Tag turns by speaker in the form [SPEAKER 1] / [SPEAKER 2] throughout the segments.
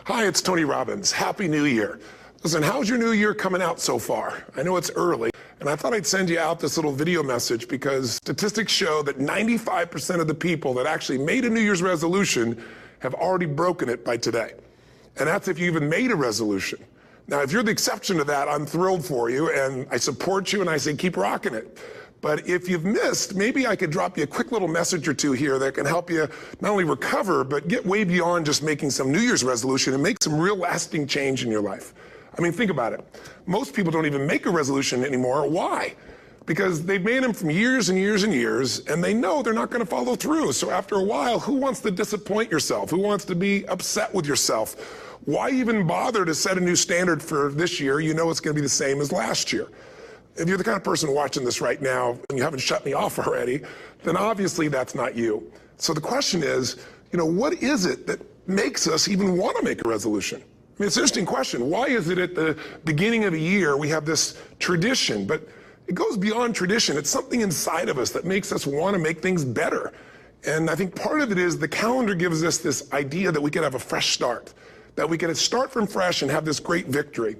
[SPEAKER 1] Hi, it's Tony Robbins. Happy New Year. Listen, how's your new year coming out so far? I know it's early, and I thought I'd send you out this little video message because statistics show that 95% of the people that actually made a New Year's resolution have already broken it by today. And that's if you even made a resolution. Now, if you're the exception to that, I'm thrilled for you, and I support you, and I say keep rocking it. But if you've missed, maybe I could drop you a quick little message or two here that can help you not only recover, but get way beyond just making some New Year's resolution and make some real lasting change in your life. I mean, think about it. Most people don't even make a resolution anymore. Why? Because they've made them from years and years and years, and they know they're not going to follow through. So after a while, who wants to disappoint yourself? Who wants to be upset with yourself? Why even bother to set a new standard for this year? You know it's going to be the same as last year. If you're the kind of person watching this right now and you haven't shut me off already, then obviously that's not you. So the question is, what is it that makes us even want to make a resolution? I mean, it's an interesting question. Why is it at the beginning of a year we have this tradition? But it goes beyond tradition. It's something inside of us that makes us want to make things better. And I think part of it is the calendar gives us this idea that we can have a fresh start, that we can start from fresh and have this great victory.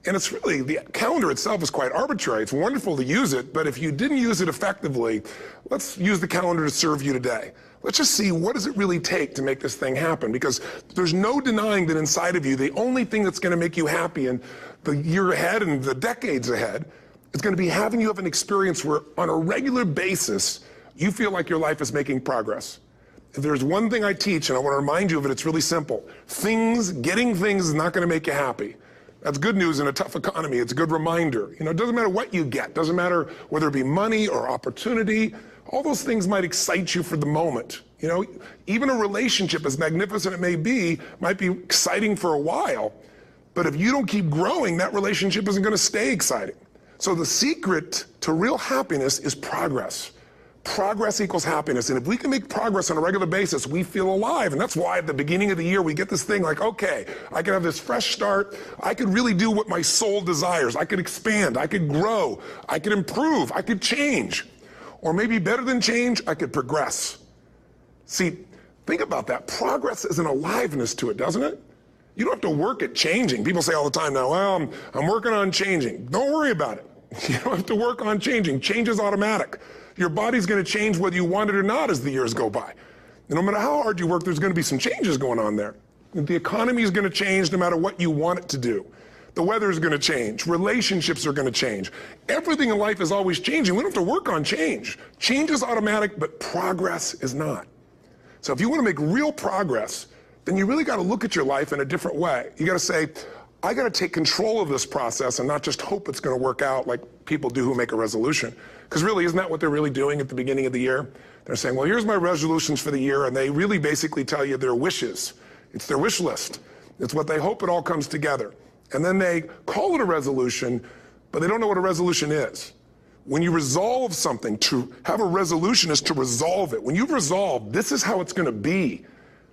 [SPEAKER 1] And it's really, the calendar itself is quite arbitrary. It's wonderful to use it, but if you didn't use it effectively, let's use the calendar to serve you today. Let's just see, what does it really take to make this thing happen? Because there's no denying that inside of you, the only thing that's going to make you happy in the year ahead and the decades ahead is going to be having you have an experience where on a regular basis, you feel like your life is making progress. If there's one thing I teach, and I want to remind you of it, it's really simple. Getting things is not going to make you happy. That's good news in a tough economy. It's a good reminder. It doesn't matter what you get. Doesn't matter whether it be money or opportunity. All those things might excite you for the moment. Even a relationship, as magnificent it may be, might be exciting for a while. But if you don't keep growing, that relationship isn't going to stay exciting. So the secret to real happiness is progress. Progress equals happiness. And if we can make progress on a regular basis, we feel alive. And that's why at the beginning of the year, we get this thing like, okay, I can have this fresh start. I could really do what my soul desires. I could expand. I could grow. I could improve. I could change. Or maybe better than change, I could progress. See, think about that. Progress is an aliveness to it, doesn't it? You don't have to work at changing. People say all the time now, well, I'm working on changing. Don't worry about it. You don't have to work on changing. Change is automatic. Your body's going to change whether you want it or not as the years go by. And no matter how hard you work, there's going to be some changes going on there. The economy is going to change no matter what you want it to do. The weather is going to change. Relationships are going to change. Everything in life is always changing. We don't have to work on change. Change is automatic, but progress is not. So if you want to make real progress, then you really got to look at your life in a different way. You got to say, I got to take control of this process and not just hope it's going to work out like people do who make a resolution. Because really, isn't that what they're really doing at the beginning of the year? They're saying, well, here's my resolutions for the year, and they really basically tell you their wishes. It's their wish list. It's what they hope it all comes together. And then they call it a resolution, but they don't know what a resolution is. When you resolve something, to have a resolution is to resolve it. When you've resolved, this is how it's going to be,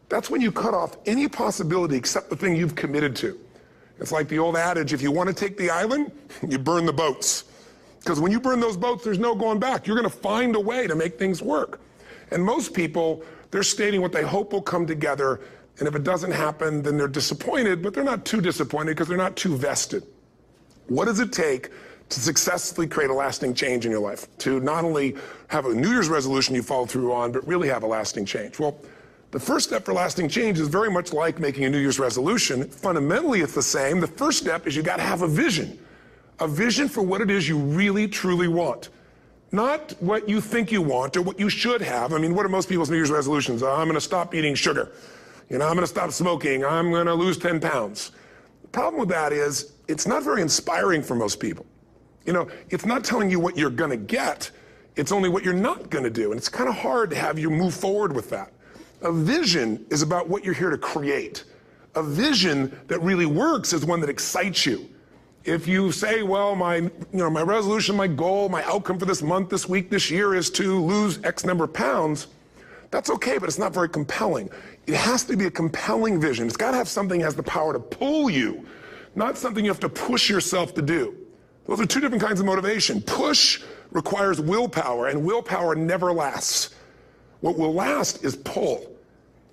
[SPEAKER 1] that's when you cut off any possibility except the thing you've committed to. It's like the old adage, if you want to take the island, you burn the boats. Because when you burn those boats, there's no going back. You're going to find a way to make things work. And most people, they're stating what they hope will come together, and if it doesn't happen, then they're disappointed, but they're not too disappointed because they're not too vested. What does it take to successfully create a lasting change in your life? To not only have a New Year's resolution you follow through on, but really have a lasting change? Well, the first step for lasting change is very much like making a New Year's resolution. Fundamentally, it's the same. The first step is you got to have a vision for what it is you really, truly want. Not what you think you want or what you should have. I mean, what are most people's New Year's resolutions? I'm going to stop eating sugar. I'm going to stop smoking. I'm going to lose 10 pounds. The problem with that is it's not very inspiring for most people. It's not telling you what you're going to get. It's only what you're not going to do. And it's kind of hard to have you move forward with that. A vision is about what you're here to create. A vision that really works is one that excites you. If you say, well, my resolution, my goal, my outcome for this month, this week, this year is to lose X number of pounds, that's okay, but it's not very compelling. It has to be a compelling vision. It's got to have something that has the power to pull you, not something you have to push yourself to do. Those are two different kinds of motivation. Push requires willpower, and willpower never lasts. What will last is pull.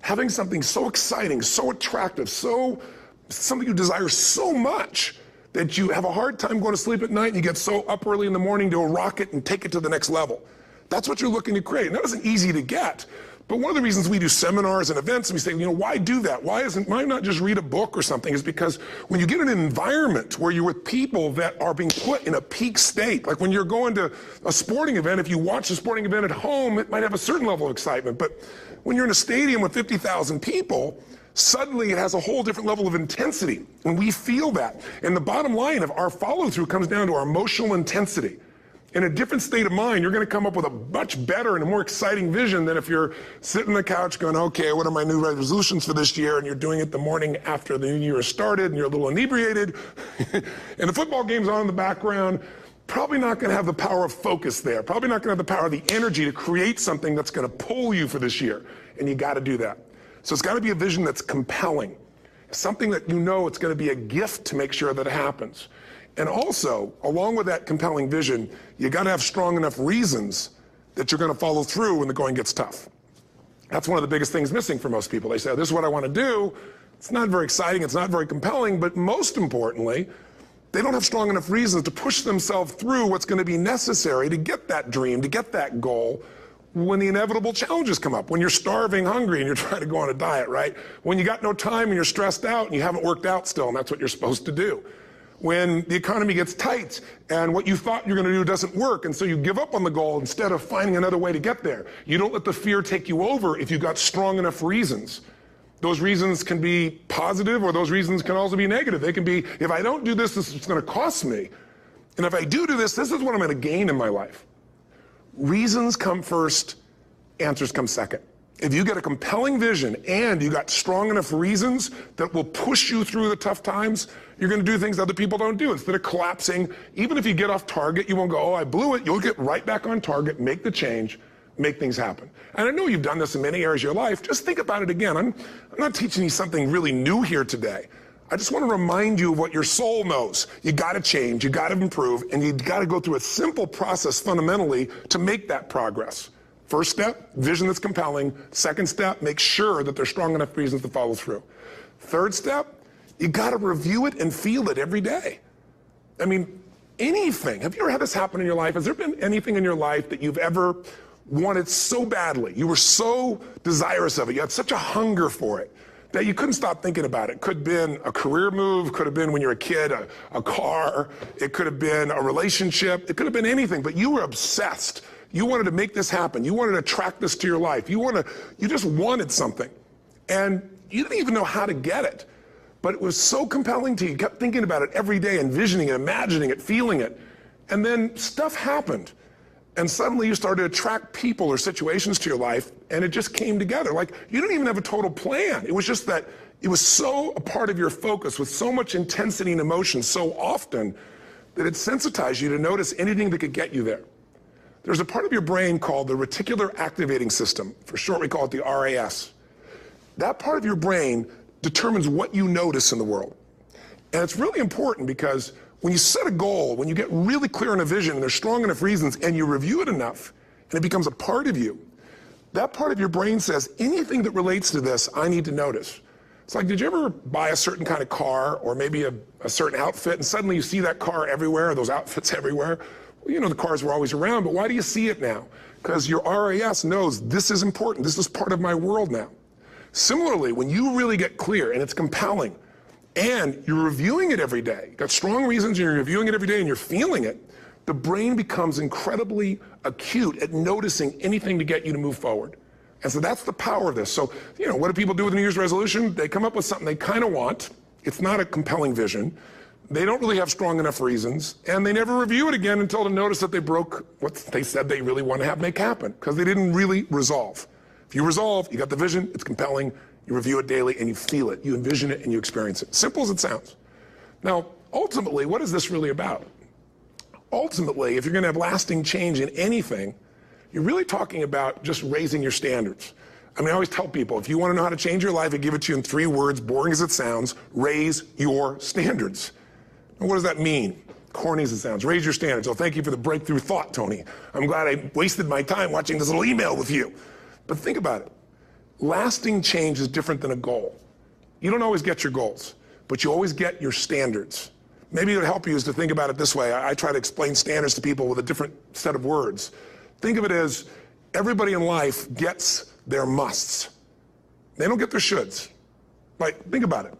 [SPEAKER 1] Having something so exciting, so attractive, so something you desire so much that you have a hard time going to sleep at night and you get so up early in the morning to rock it and take it to the next level. That's what you're looking to create. And that isn't easy to get. But one of the reasons we do seminars and events and we say, why do that? Why not just read a book or something? Is because when you get in an environment where you're with people that are being put in a peak state, like when you're going to a sporting event, if you watch a sporting event at home, it might have a certain level of excitement. But when you're in a stadium with 50,000 people, suddenly it has a whole different level of intensity. And we feel that. And the bottom line of our follow-through comes down to our emotional intensity. In a different state of mind, you're going to come up with a much better and a more exciting vision than if you're sitting on the couch going, okay, what are my new resolutions for this year? And you're doing it the morning after the new year has started and you're a little inebriated and the football game's on in the background. Probably not going to have the power of focus there. Probably not going to have the power of the energy to create something that's going to pull you for this year. And you got to do that. So it's got to be a vision that's compelling. Something that it's going to be a gift to make sure that it happens. And also, along with that compelling vision, you got to have strong enough reasons that you're going to follow through when the going gets tough. That's one of the biggest things missing for most people. They say, this is what I want to do. It's not very exciting. It's not very compelling. But most importantly, they don't have strong enough reasons to push themselves through what's going to be necessary to get that dream, to get that goal when the inevitable challenges come up. When you're starving, hungry, and you're trying to go on a diet, right? When you got no time and you're stressed out and you haven't worked out still, and that's what you're supposed to do. When the economy gets tight and what you thought you're going to do doesn't work, and so you give up on the goal instead of finding another way to get there. You don't let the fear take you over if you've got strong enough reasons. Those reasons can be positive, or those reasons can also be negative. They can be, if I don't do this, this is going to cost me. And if I do this, this is what I'm going to gain in my life. Reasons come first, answers come second. If you get a compelling vision and you got strong enough reasons that will push you through the tough times, you're going to do things other people don't do. Instead of collapsing, even if you get off target, you won't go, oh, I blew it. You'll get right back on target, make the change, make things happen. And I know you've done this in many areas of your life. Just think about it again. I'm not teaching you something really new here today. I just want to remind you of what your soul knows. You got to change, you got to improve, and you got to go through a simple process fundamentally to make that progress. First step, vision that's compelling. Second step, make sure that there's strong enough reasons to follow through. Third step, you got to review it and feel it every day. I mean, anything. Have you ever had this happen in your life? Has there been anything in your life that you've ever wanted so badly? You were so desirous of it. You had such a hunger for it that you couldn't stop thinking about it. Could have been a career move, could have been when you were a kid, a car, it could have been a relationship, it could have been anything, but you were obsessed. You wanted to make this happen. You wanted to attract this to your life. You just wanted something. And you didn't even know how to get it. But it was so compelling to you. You kept thinking about it every day, envisioning it, imagining it, feeling it. And then stuff happened. And suddenly you started to attract people or situations to your life, and it just came together. Like, you didn't even have a total plan. It was just that it was so a part of your focus with so much intensity and emotion so often that it sensitized you to notice anything that could get you there. There's a part of your brain called the reticular activating system. For short, we call it the RAS. That part of your brain determines what you notice in the world. And it's really important because when you set a goal, when you get really clear on a vision and there's strong enough reasons and you review it enough and it becomes a part of you, that part of your brain says, anything that relates to this, I need to notice. It's like, did you ever buy a certain kind of car or maybe a certain outfit and suddenly you see that car everywhere or those outfits everywhere? Well, the cars were always around, but why do you see it now? Because your RAS knows this is important. This is part of my world now. Similarly, when you really get clear and it's compelling and you're reviewing it every day, you've got strong reasons and you're reviewing it every day and you're feeling it, the brain becomes incredibly acute at noticing anything to get you to move forward. And so that's the power of this. So, what do people do with a New Year's resolution? They come up with something they kind of want. It's not a compelling vision. They don't really have strong enough reasons, and they never review it again until to notice that they broke what they said they really want to have make happen, because they didn't really resolve. If you resolve, you got the vision, it's compelling, you review it daily, and you feel it, you envision it, and you experience it. Simple as it sounds. Now, ultimately, what is this really about? Ultimately, if you're going to have lasting change in anything, you're really talking about just raising your standards. I always tell people, if you want to know how to change your life, I give it to you in 3 words, boring as it sounds: raise your standards. And what does that mean? Corny as it sounds. Raise your standards. Oh, thank you for the breakthrough thought, Tony. I'm glad I wasted my time watching this little email with you. But think about it. Lasting change is different than a goal. You don't always get your goals. but you always get your standards. Maybe it would help you is to think about it this way. I try to explain standards to people with a different set of words. Think of it as everybody in life gets their musts. They don't get their shoulds. Like, think about it.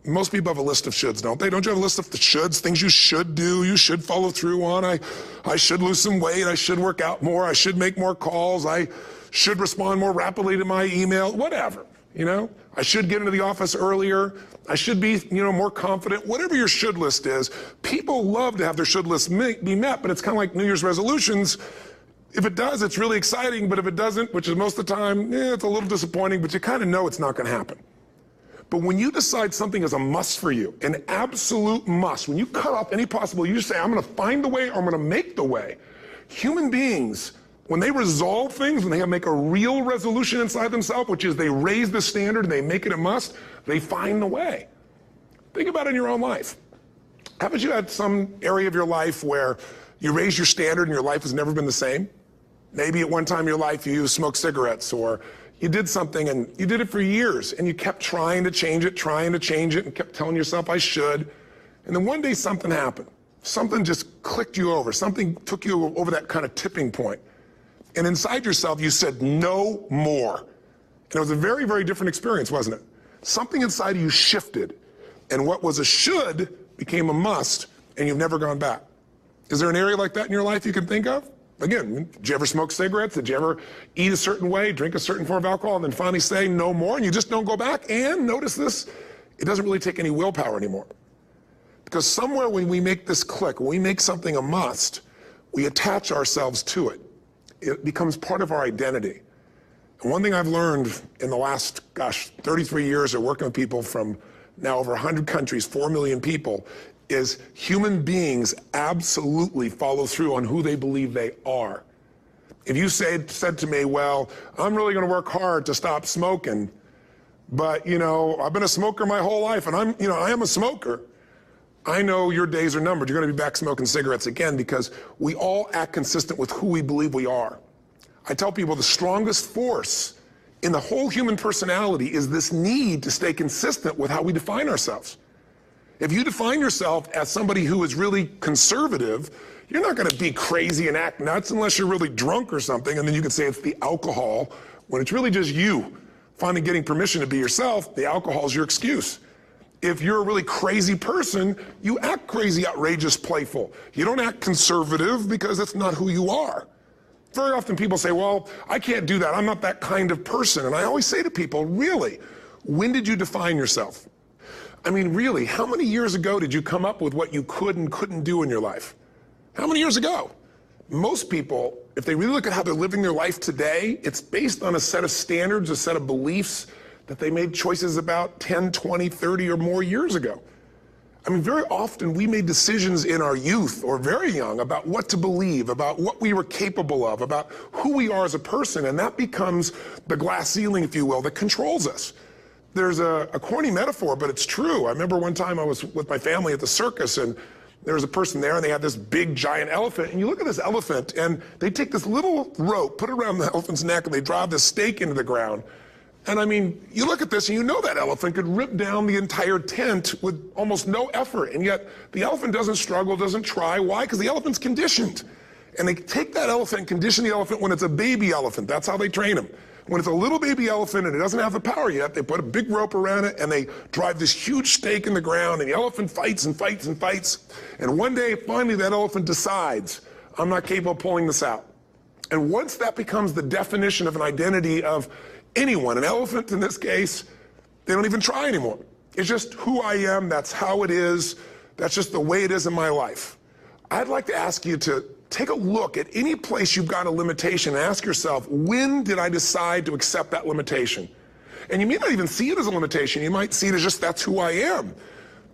[SPEAKER 1] Most people have a list of shoulds, don't they? Don't you have a list of the shoulds, things you should do, you should follow through on? I should lose some weight, I should work out more, I should make more calls, I should respond more rapidly to my email, whatever, you know? I should get into the office earlier, I should be, more confident. Whatever your should list is, people love to have their should list be met, but it's kind of like New Year's resolutions. If it does, it's really exciting, but if it doesn't, which is most of the time, it's a little disappointing, but you kind of know it's not going to happen. But when you decide something is a must for you, an absolute must, when you cut off any possible, you say, I'm going to find the way or I'm going to make the way. Human beings, when they resolve things, when they make a real resolution inside themselves, which is they raise the standard and they make it a must, they find the way. Think about it in your own life. Haven't you had some area of your life where you raise your standard and your life has never been the same? Maybe at one time in your life you smoked cigarettes, or you did something and you did it for years and you kept trying to change it, and kept telling yourself I should. And then one day something happened. Something just clicked you over. Something took you over that kind of tipping point. And inside yourself you said no more. And it was a very, very different experience, wasn't it? Something inside of you shifted. And what was a should became a must, and you've never gone back. Is there an area like that in your life you can think of? Again, did you ever smoke cigarettes? Did you ever eat a certain way, drink a certain form of alcohol, and then finally say no more, and you just don't go back? And notice this, it doesn't really take any willpower anymore. Because somewhere when we make this click, when we make something a must, we attach ourselves to it. It becomes part of our identity. And one thing I've learned in the last, 33 years of working with people from now over 100 countries, 4 million people, is human beings absolutely follow through on who they believe they are. If you said to me, well, I'm really going to work hard to stop smoking, but I've been a smoker my whole life and I am a smoker. I know your days are numbered. You're going to be back smoking cigarettes again, because we all act consistent with who we believe we are. I tell people the strongest force in the whole human personality is this need to stay consistent with how we define ourselves. If you define yourself as somebody who is really conservative, you're not going to be crazy and act nuts unless you're really drunk or something, and then you can say it's the alcohol, when it's really just you finally getting permission to be yourself. The alcohol is your excuse. If you're a really crazy person, you act crazy, outrageous, playful. You don't act conservative because that's not who you are. Very often people say, well, I can't do that. I'm not that kind of person. And I always say to people, really, when did you define yourself? I mean, really, how many years ago did you come up with what you could and couldn't do in your life? How many years ago? Most people, if they really look at how they're living their life today, it's based on a set of standards, a set of beliefs that they made choices about 10, 20, 30 or more years ago. I mean, very often we made decisions in our youth or very young about what to believe, about what we were capable of, about who we are as a person, and that becomes the glass ceiling, if you will, that controls us. There's a corny metaphor, but it's true. I remember one time I was with my family at the circus, and there was a person there, and they had this big, giant elephant. And you look at this elephant, and they take this little rope, put it around the elephant's neck, and they drive this stake into the ground. And I mean, you look at this, and you know that elephant could rip down the entire tent with almost no effort. And yet, the elephant doesn't struggle, doesn't try. Why? Because the elephant's conditioned. And they take that elephant and condition the elephant when it's a baby elephant. That's how they train them. When it's a little baby elephant and it doesn't have the power yet, they put a big rope around it and they drive this huge stake in the ground, and the elephant fights and fights and fights. And one day, finally, that elephant decides, I'm not capable of pulling this out. And once that becomes the definition of an identity of anyone, an elephant in this case, they don't even try anymore. It's just who I am, that's how it is, that's just the way it is in my life. I'd like to ask you to take a look at any place you've got a limitation and ask yourself, when did I decide to accept that limitation? And you may not even see it as a limitation. You might see it as just that's who I am.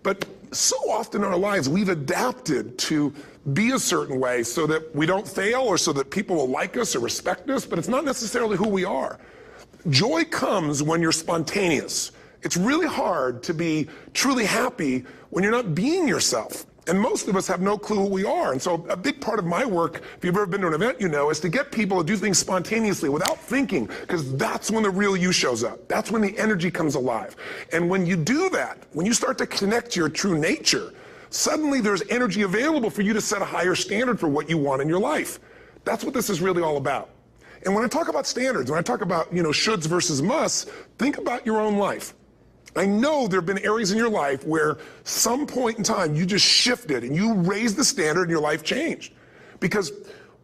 [SPEAKER 1] But so often in our lives, we've adapted to be a certain way so that we don't fail or so that people will like us or respect us, but it's not necessarily who we are. Joy comes when you're spontaneous. It's really hard to be truly happy when you're not being yourself. And most of us have no clue who we are. And so a big part of my work, if you've ever been to an event, you know, is to get people to do things spontaneously without thinking, because that's when the real you shows up. That's when the energy comes alive. And when you do that, when you start to connect to your true nature, suddenly there's energy available for you to set a higher standard for what you want in your life. That's what this is really all about. And when I talk about standards, when I talk about, shoulds versus musts, think about your own life. I know there have been areas in your life where some point in time you just shifted and you raised the standard and your life changed. Because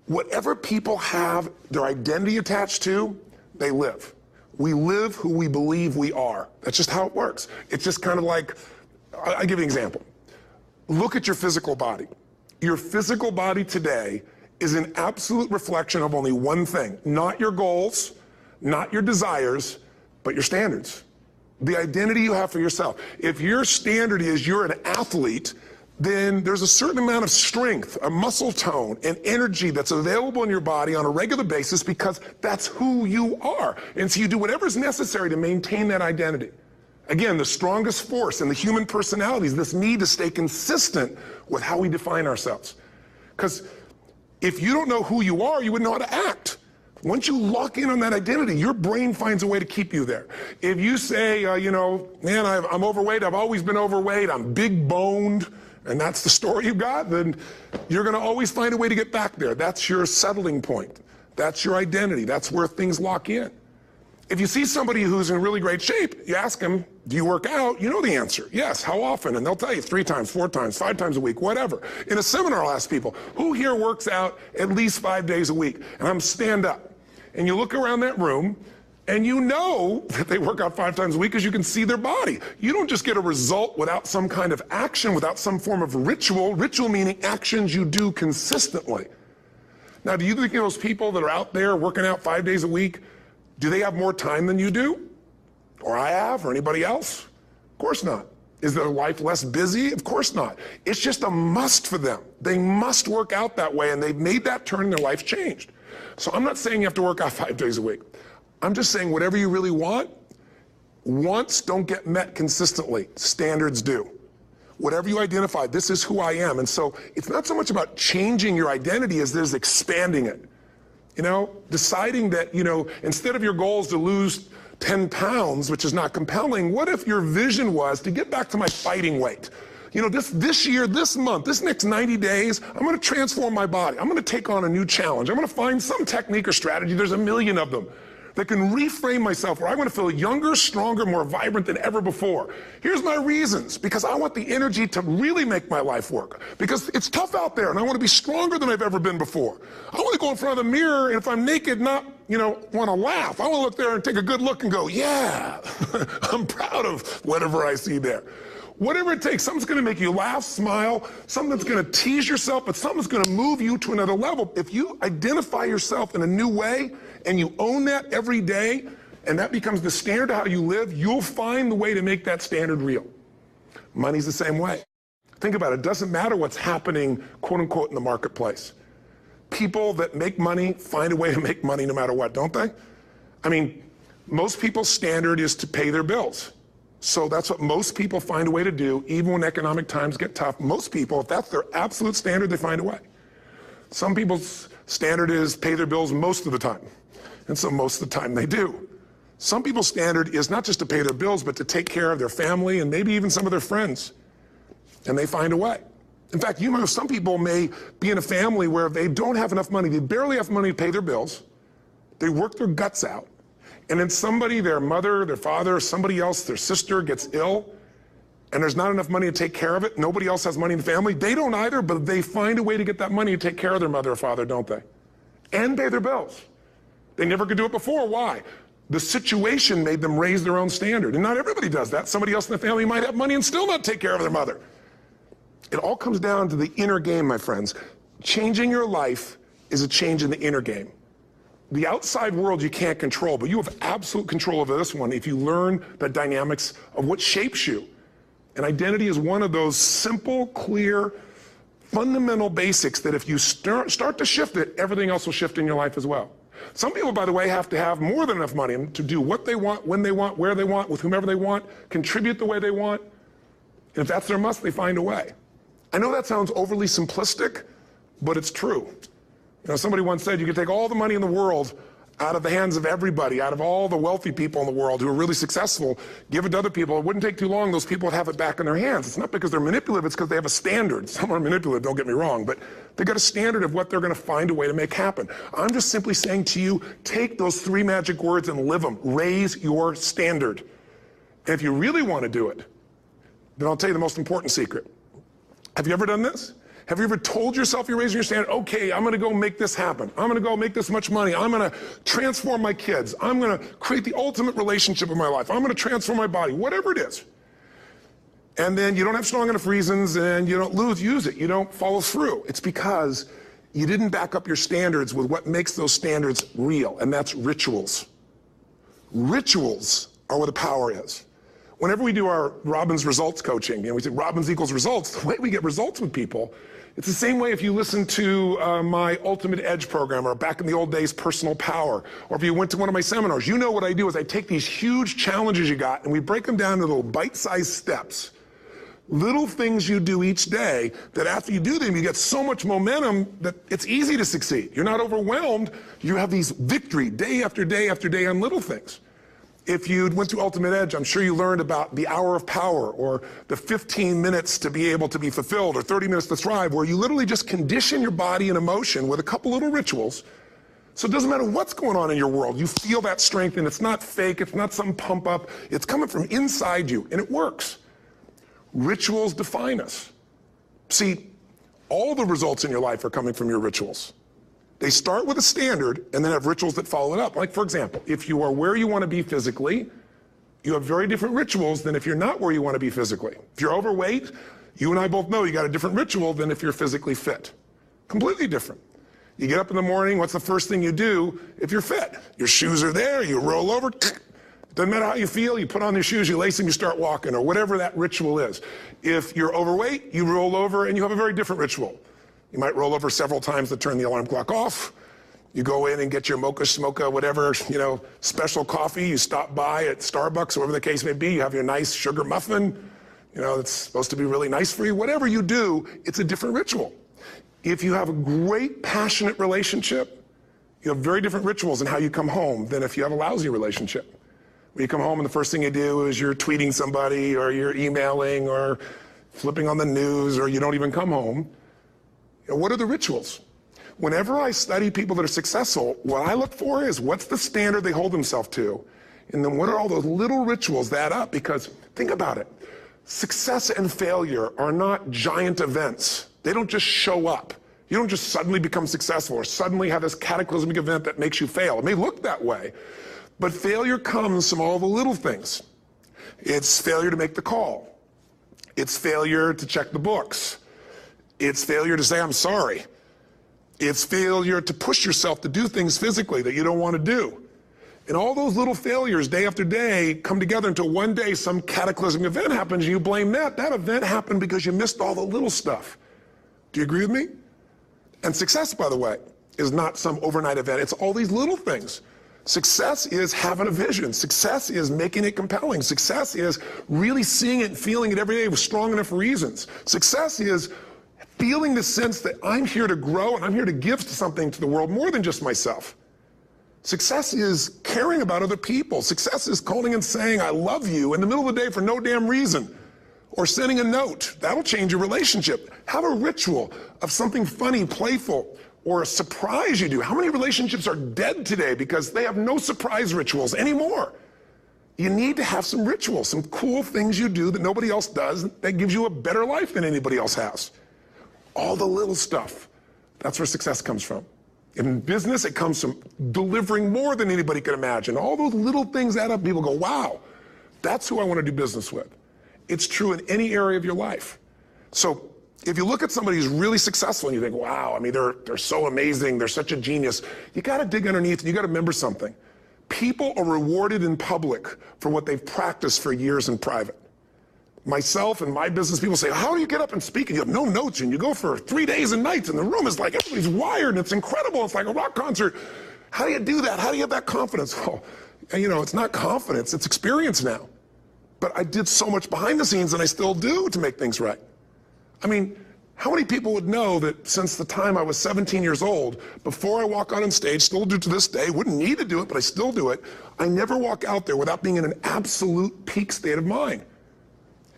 [SPEAKER 1] whatever people have their identity attached to, they live. We live who we believe we are. That's just how it works. It's just kind of like, I'll give you an example. Look at your physical body. Your physical body today is an absolute reflection of only one thing, not your goals, not your desires, but your standards. The identity you have for yourself. If your standard is you're an athlete, then there's a certain amount of strength, a muscle tone, and energy that's available in your body on a regular basis because that's who you are. And so you do whatever's necessary to maintain that identity. Again, the strongest force in the human personality is this need to stay consistent with how we define ourselves. Because if you don't know who you are, you wouldn't know how to act. Once you lock in on that identity, your brain finds a way to keep you there. If you say, man, I'm overweight, I've always been overweight, I'm big boned, and that's the story you got, then you're going to always find a way to get back there. That's your settling point. That's your identity. That's where things lock in. If you see somebody who's in really great shape, you ask them, do you work out? You know the answer. Yes. How often? And they'll tell you 3 times, 4 times, 5 times a week, whatever. In a seminar, I'll ask people, who here works out at least 5 days a week? And I'm stand up. And you look around that room, and you know that they work out 5 times a week because you can see their body. You don't just get a result without some kind of action, without some form of ritual. Ritual meaning actions you do consistently. Now, do you think those people that are out there working out 5 days a week, do they have more time than you do? Or I have, or anybody else? Of course not. Is their life less busy? Of course not. It's just a must for them. They must work out that way, and they've made that turn and their life changed. So I'm not saying you have to work out 5 days a week. I'm just saying whatever you really want, wants don't get met consistently. Standards do. Whatever you identify, this is who I am. And so it's not so much about changing your identity as it is expanding it. Deciding that, instead of your goal is to lose 10 pounds, which is not compelling, what if your vision was to get back to my fighting weight? This year, this month, this next 90 days, I'm going to transform my body. I'm going to take on a new challenge. I'm going to find some technique or strategy, there's a million of them, that can reframe myself where I want to feel younger, stronger, more vibrant than ever before. Here's my reasons. Because I want the energy to really make my life work. Because it's tough out there, and I want to be stronger than I've ever been before. I want to go in front of the mirror, and if I'm naked, not, want to laugh. I want to look there and take a good look and go, yeah, I'm proud of whatever I see there. Whatever it takes, something's going to make you laugh, smile, something that's going to tease yourself, but something's going to move you to another level. If you identify yourself in a new way and you own that every day, and that becomes the standard of how you live, you'll find the way to make that standard real. Money's the same way. Think about it. It doesn't matter what's happening, quote unquote, in the marketplace. People that make money find a way to make money no matter what, don't they? I mean, most people's standard is to pay their bills. So that's what most people find a way to do, even when economic times get tough. Most people, if that's their absolute standard, they find a way. Some people's standard is pay their bills most of the time. And so most of the time they do. Some people's standard is not just to pay their bills, but to take care of their family and maybe even some of their friends. And they find a way. In fact, some people may be in a family where they don't have enough money. They barely have money to pay their bills. They work their guts out. And then somebody, their mother, their father, somebody else, their sister gets ill, and there's not enough money to take care of it. Nobody else has money in the family. They don't either, but they find a way to get that money to take care of their mother or father, don't they? And pay their bills. They never could do it before. Why? The situation made them raise their own standard. And not everybody does that. Somebody else in the family might have money and still not take care of their mother. It all comes down to the inner game, my friends. Changing your life is a change in the inner game. The outside world you can't control, but you have absolute control over this one if you learn the dynamics of what shapes you. And identity is one of those simple, clear, fundamental basics that if you start to shift it, everything else will shift in your life as well. Some people, by the way, have to have more than enough money to do what they want, when they want, where they want, with whomever they want, contribute the way they want. And if that's their must, they find a way. I know that sounds overly simplistic, but it's true. Somebody once said you could take all the money in the world out of the hands of everybody, out of all the wealthy people in the world who are really successful, give it to other people. It wouldn't take too long, those people would have it back in their hands. It's not because they're manipulative, it's because they have a standard. Some are manipulative, don't get me wrong, but they've got a standard of what they're gonna find a way to make happen. I'm just simply saying to you, take those 3 magic words and live them. Raise your standard. And if you really wanna do it, then I'll tell you the most important secret. Have you ever done this? Have you ever told yourself you're raising your standard? Okay, I'm gonna go make this happen. I'm gonna go make this much money. I'm gonna transform my kids. I'm gonna create the ultimate relationship in my life. I'm gonna transform my body, whatever it is. And then you don't have strong enough reasons and you don't use it. You don't follow through. It's because you didn't back up your standards with what makes those standards real, and that's rituals. Rituals are where the power is. Whenever we do our Robbins results coaching, we say Robbins equals results, the way we get results with people, it's the same way if you listen to my Ultimate Edge program, or back in the old days, Personal Power, or if you went to one of my seminars. You know what I do is I take these huge challenges you got and we break them down into little bite-sized steps. Little things you do each day that after you do them, you get so much momentum that it's easy to succeed. You're not overwhelmed. You have these victory day after day after day on little things. If you went through Ultimate Edge, I'm sure you learned about the hour of power, or the 15 minutes to be able to be fulfilled, or 30 minutes to thrive, where you literally just condition your body and emotion with a couple little rituals. So it doesn't matter what's going on in your world, you feel that strength, and it's not fake, it's not some pump up, it's coming from inside you, and it works. Rituals define us. See, all the results in your life are coming from your rituals. They start with a standard and then have rituals that follow it up. Like, for example, if you are where you want to be physically, you have very different rituals than if you're not where you want to be physically. If you're overweight, you and I both know you got a different ritual than if you're physically fit. Completely different. You get up in the morning, what's the first thing you do if you're fit? Your shoes are there, you roll over, doesn't matter how you feel, you put on your shoes, you lace them, you start walking, or whatever that ritual is. If you're overweight, you roll over and you have a very different ritual. You might roll over several times to turn the alarm clock off. You go in and get your mocha, smocha, whatever, special coffee. You stop by at Starbucks, whatever the case may be. You have your nice sugar muffin. It's supposed to be really nice for you. Whatever you do, it's a different ritual. If you have a great, passionate relationship, you have very different rituals in how you come home than if you have a lousy relationship. When you come home and the first thing you do is you're tweeting somebody, or you're emailing, or flipping on the news, or you don't even come home. What are the rituals? Whenever I study people that are successful, what I look for is what's the standard they hold themselves to, and then what are all those little rituals that add up? Because think about it, success and failure are not giant events. They don't just show up. You don't just suddenly become successful or suddenly have this cataclysmic event that makes you fail. It may look that way, but failure comes from all the little things. It's failure to make the call. It's failure to check the books. It's failure to say, I'm sorry. It's failure to push yourself to do things physically that you don't want to do. And all those little failures day after day come together until one day some cataclysmic event happens and you blame that. That event happened because you missed all the little stuff. Do you agree with me? And success, by the way, is not some overnight event. It's all these little things. Success is having a vision. Success is making it compelling. Success is really seeing it and feeling it every day with strong enough reasons. Success is feeling the sense that I'm here to grow and I'm here to give something to the world more than just myself. Success is caring about other people. Success is calling and saying, I love you in the middle of the day for no damn reason. Or sending a note. That'll change your relationship. Have a ritual of something funny, playful, or a surprise you do. How many relationships are dead today because they have no surprise rituals anymore? You need to have some rituals, some cool things you do that nobody else does that gives you a better life than anybody else has. All the little stuff, that's where success comes from. In business, it comes from delivering more than anybody could imagine. All those little things add up. People go, wow, that's who I want to do business with. It's true in any area of your life. So if you look at somebody who's really successful and you think, wow, they're so amazing, they're such a genius, you got to dig underneath and you got to remember something. People are rewarded in public for what they've practiced for years in private. Myself and my business people say, how do you get up and speak? And you have no notes and you go for 3 days and nights and the room is like, everybody's wired and it's incredible. It's like a rock concert. How do you do that? How do you have that confidence? Oh, it's not confidence, it's experience now. But I did so much behind the scenes and I still do to make things right. How many people would know that since the time I was 17 years old, before I walk out on stage, still do to this day, wouldn't need to do it, but I still do it, I never walk out there without being in an absolute peak state of mind.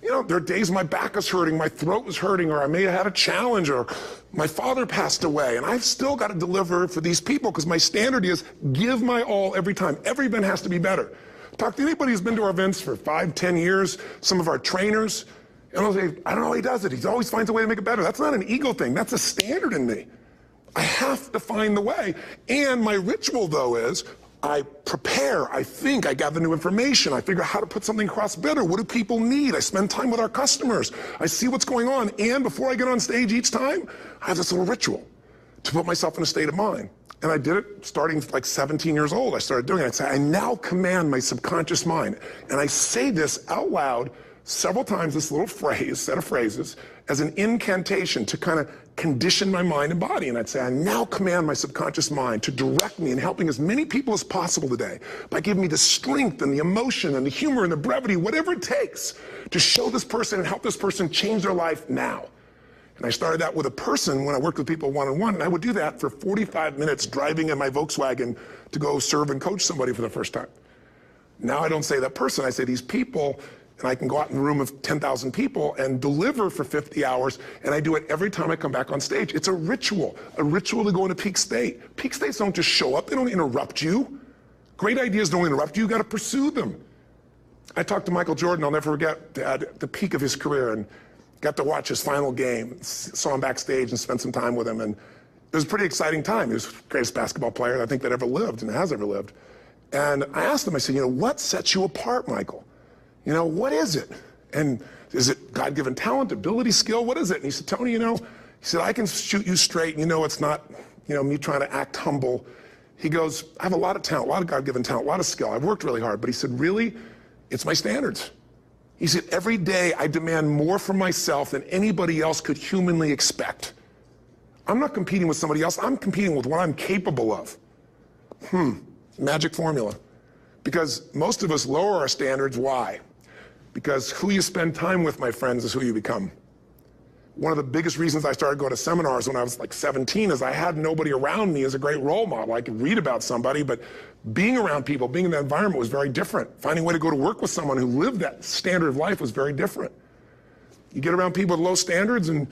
[SPEAKER 1] You know, there are days my back is hurting, my throat was hurting, or I may have had a challenge, or my father passed away, and I've still got to deliver for these people because my standard is give my all every time. Every event has to be better. Talk to anybody who's been to our events for 5, 10 years, some of our trainers, and I'll say, I don't know how he does it. He always finds a way to make it better. That's not an ego thing. That's a standard in me. I have to find the way. And my ritual, though, is I prepare, I think, I gather new information, I figure out how to put something across better. What do people need? I spend time with our customers. I see what's going on. And before I get on stage each time, I have this little ritual to put myself in a state of mind. And I did it starting like 17 years old. I started doing it. I'd say, I now command my subconscious mind. And I say this out loud several times, this little phrase, set of phrases, as an incantation to kind of condition my mind and body. And I'd say, I now command my subconscious mind to direct me in helping as many people as possible today by giving me the strength and the emotion and the humor and the brevity, whatever it takes to show this person and help this person change their life now. And I started that with a person when I worked with people one-on-one, and I would do that for 45 minutes driving in my Volkswagen to go serve and coach somebody for the first time. Now I don't say that person, I say these people, and I can go out in a room of 10,000 people and deliver for 50 hours, and I do it every time I come back on stage. It's a ritual to go into peak state. Peak states don't just show up, they don't interrupt you. Great ideas don't interrupt you, you gotta pursue them. I talked to Michael Jordan, I'll never forget, at the peak of his career, and got to watch his final game, saw him backstage and spent some time with him, and it was a pretty exciting time. He was the greatest basketball player I think that ever lived and has ever lived. And I asked him, I said, you know, what sets you apart, Michael? You know, what is it? And is it God-given talent, ability, skill? What is it? And he said, Tony, you know, he said, I can shoot you straight, and you know it's not, you know, me trying to act humble. He goes, I have a lot of talent, a lot of God-given talent, a lot of skill. I've worked really hard. But he said, really, it's my standards. He said, every day I demand more from myself than anybody else could humanly expect. I'm not competing with somebody else. I'm competing with what I'm capable of. Magic formula. Because most of us lower our standards. Why? Because who you spend time with, my friends, is who you become. One of the biggest reasons I started going to seminars when I was like 17 is I had nobody around me as a great role model. I could read about somebody, but being around people, being in that environment was very different. Finding a way to go to work with someone who lived that standard of life was very different. You get around people with low standards and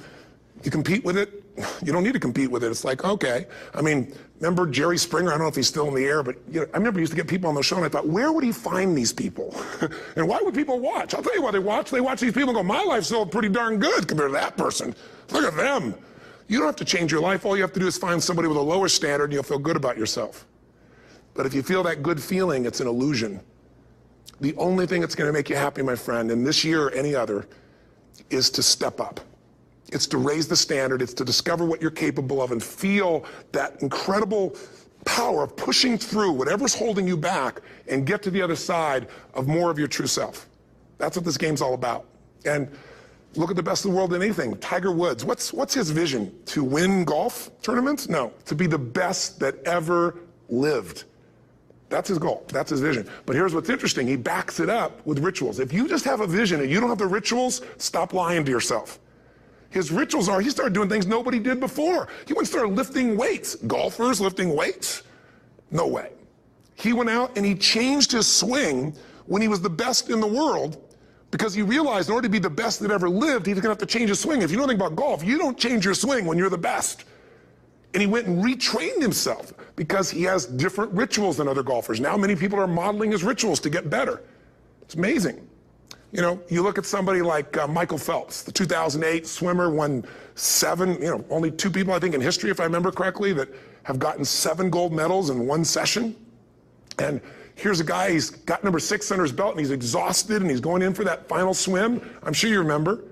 [SPEAKER 1] you compete with it. You don't need to compete with it. It's like, okay. I mean, remember Jerry Springer? I don't know if he's still in the air, but you know, I remember he used to get people on the show and I thought, where would he find these people? And why would people watch? I'll tell you why they watch. They watch these people and go, my life's still pretty darn good compared to that person. Look at them. You don't have to change your life. All you have to do is find somebody with a lower standard and you'll feel good about yourself. But if you feel that good feeling, it's an illusion. The only thing that's going to make you happy, my friend, and this year or any other, is to step up. It's to raise the standard. It's to discover what you're capable of and feel that incredible power of pushing through whatever's holding you back and get to the other side of more of your true self. That's what this game's all about. And look at the best of the world in anything. Tiger Woods, what's his vision? To win golf tournaments? No, to be the best that ever lived. That's his goal. That's his vision. But here's what's interesting. He backs it up with rituals. If you just have a vision and you don't have the rituals, stop lying to yourself. His rituals are, he started doing things nobody did before. He went and started lifting weights. Golfers lifting weights? No way. He went out and he changed his swing when he was the best in the world because he realized in order to be the best that ever lived, he was going to have to change his swing. If you know anything about golf, you don't change your swing when you're the best. And he went and retrained himself because he has different rituals than other golfers. Now many people are modeling his rituals to get better. It's amazing. You know, you look at somebody like Michael Phelps, the 2008 swimmer, won 7, you know, only 2 people, I think, in history, if I remember correctly, that have gotten 7 gold medals in one session. And here's a guy, he's got number 6 under his belt, and he's exhausted, and he's going in for that final swim. I'm sure you remember.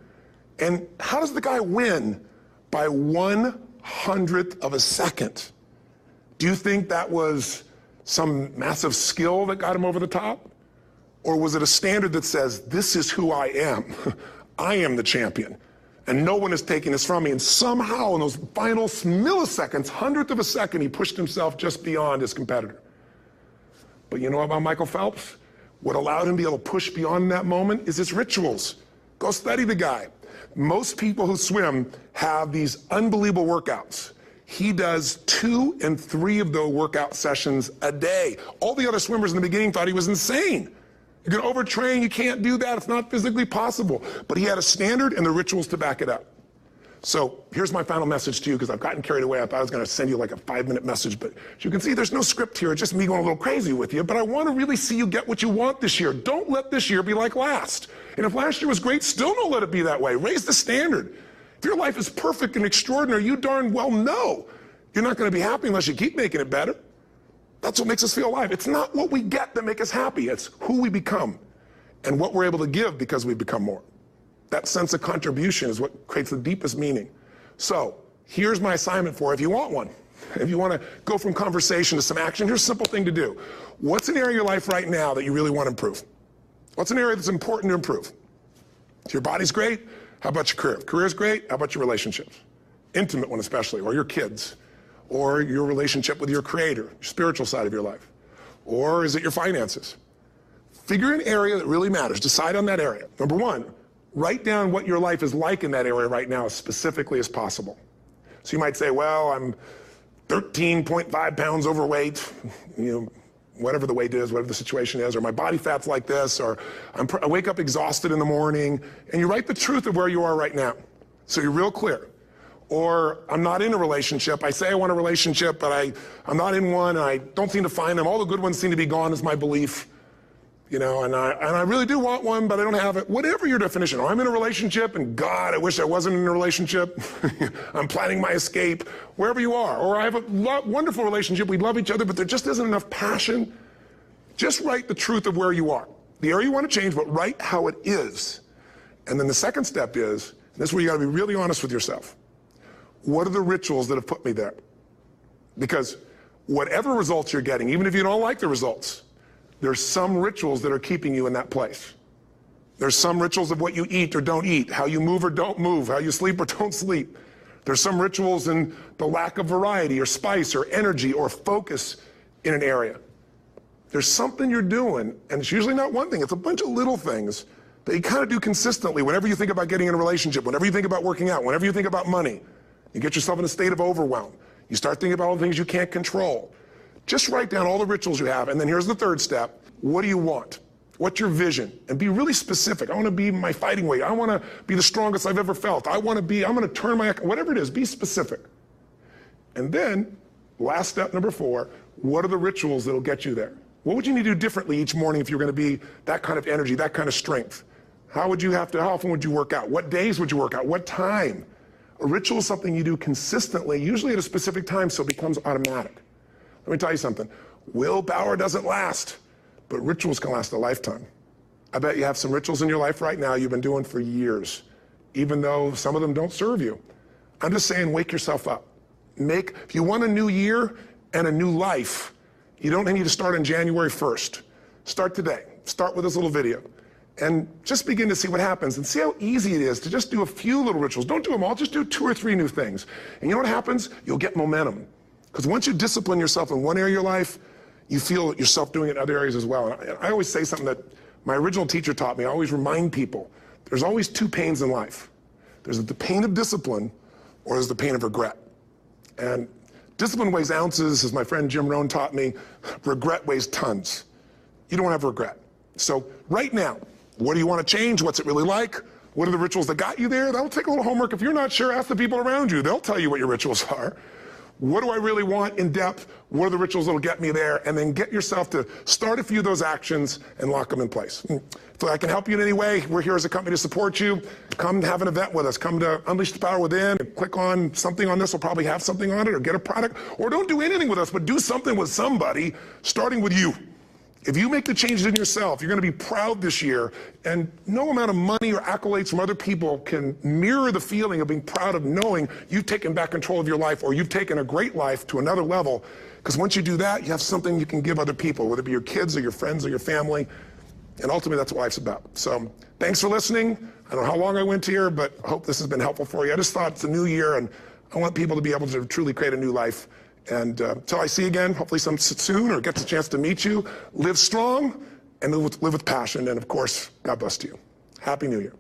[SPEAKER 1] And how does the guy win? By 1/100th of a second. Do you think that was some massive skill that got him over the top? Or was it a standard that says, this is who I am? I am the champion. And no one is taking this from me. And somehow in those final milliseconds, 100th of a second, he pushed himself just beyond his competitor. But you know about Michael Phelps? What allowed him to be able to push beyond that moment is his rituals. Go study the guy. Most people who swim have these unbelievable workouts. He does 2 and 3 of those workout sessions a day. All the other swimmers in the beginning thought he was insane. You're gonna overtrain, you can't do that, it's not physically possible. But he had a standard and the rituals to back it up. So here's my final message to you, because I've gotten carried away. I thought I was gonna send you like a 5-minute message, but as you can see, there's no script here. It's just me going a little crazy with you, but I wanna really see you get what you want this year. Don't let this year be like last. And if last year was great, still don't let it be that way. Raise the standard. If your life is perfect and extraordinary, you darn well know you're not gonna be happy unless you keep making it better. That's what makes us feel alive. It's not what we get that makes us happy. It's who we become and what we're able to give because we become more. That sense of contribution is what creates the deepest meaning. So here's my assignment for you if you want one. If you want to go from conversation to some action, here's a simple thing to do. What's an area of your life right now that you really want to improve? What's an area that's important to improve? If your body's great, how about your career? If career's great, how about your relationships? Intimate one especially, or your kids, or your relationship with your creator, your spiritual side of your life. Or is it your finances? Figure an area that really matters. Decide on that area. Number one, write down what your life is like in that area right now as specifically as possible. So you might say, well, I'm 13.5 pounds overweight, whatever the weight is, whatever the situation is, or my body fat's like this, or I wake up exhausted in the morning, and you write the truth of where you are right now. So you're real clear. Or I'm not in a relationship. I say I want a relationship, but I'm not in one, and I don't seem to find them. All the good ones seem to be gone is my belief. And I really do want one, but I don't have it. Whatever your definition. Or I'm in a relationship, and God, I wish I wasn't in a relationship. I'm planning my escape, wherever you are. Or I have a wonderful relationship, we love each other, but there just isn't enough passion. Just write the truth of where you are. The area you want to change, but write how it is. And then the second step is, and this is where you got to be really honest with yourself. What are the rituals that have put me there? Because whatever results you're getting, even if you don't like the results, there's some rituals that are keeping you in that place. There's some rituals of what you eat or don't eat, how you move or don't move, how you sleep or don't sleep. There's some rituals in the lack of variety or spice or energy or focus in an area. There's something you're doing, and it's usually not one thing, it's a bunch of little things that you kind of do consistently whenever you think about getting in a relationship, whenever you think about working out, whenever you think about money. You get yourself in a state of overwhelm. You start thinking about all the things you can't control. Just write down all the rituals you have, and then here's the third step. What do you want? What's your vision? And be really specific. I want to be my fighting weight. I want to be the strongest I've ever felt. I'm going to turn my, whatever it is, be specific. And then, last step number 4, what are the rituals that'll get you there? What would you need to do differently each morning if you're going to be that kind of energy, that kind of strength? How often would you work out? What days would you work out? What time? A ritual is something you do consistently, usually at a specific time, so it becomes automatic. Let me tell you something. Willpower doesn't last, but rituals can last a lifetime. I bet you have some rituals in your life right now you've been doing for years, even though some of them don't serve you. I'm just saying, wake yourself up. If you want a new year and a new life, you don't need to start on January 1st. Start today. Start with this little video. And just begin to see what happens and see how easy it is to just do a few little rituals. Don't do them all, just do 2 or 3 new things. And you know what happens? You'll get momentum. Because once you discipline yourself in one area of your life, you feel yourself doing it in other areas as well. And I always say something that my original teacher taught me. I always remind people, there's always 2 pains in life. There's the pain of discipline, or there's the pain of regret. And discipline weighs ounces, as my friend Jim Rohn taught me. Regret weighs tons. You don't have regret. So right now, what do you want to change? What's it really like? What are the rituals that got you there? That'll take a little homework. If you're not sure, ask the people around you. They'll tell you what your rituals are. What do I really want in depth? What are the rituals that'll get me there? And then get yourself to start a few of those actions and lock them in place. If I can help you in any way, we're here as a company to support you. Come have an event with us. Come to Unleash the Power Within. Click on something on this. We'll probably have something on it, or get a product. Or don't do anything with us, but do something with somebody, starting with you. If you make the changes in yourself, you're going to be proud this year, and no amount of money or accolades from other people can mirror the feeling of being proud of knowing you've taken back control of your life, or you've taken a great life to another level. Because once you do that, you have something you can give other people, whether it be your kids or your friends or your family, and ultimately that's what life's about. So thanks for listening. I don't know how long I went here, but I hope this has been helpful for you. I just thought it's a new year, and I want people to be able to truly create a new life. And until I see you again, hopefully soon, or gets a chance to meet you, live strong and live with passion. And of course, God bless you. Happy New Year.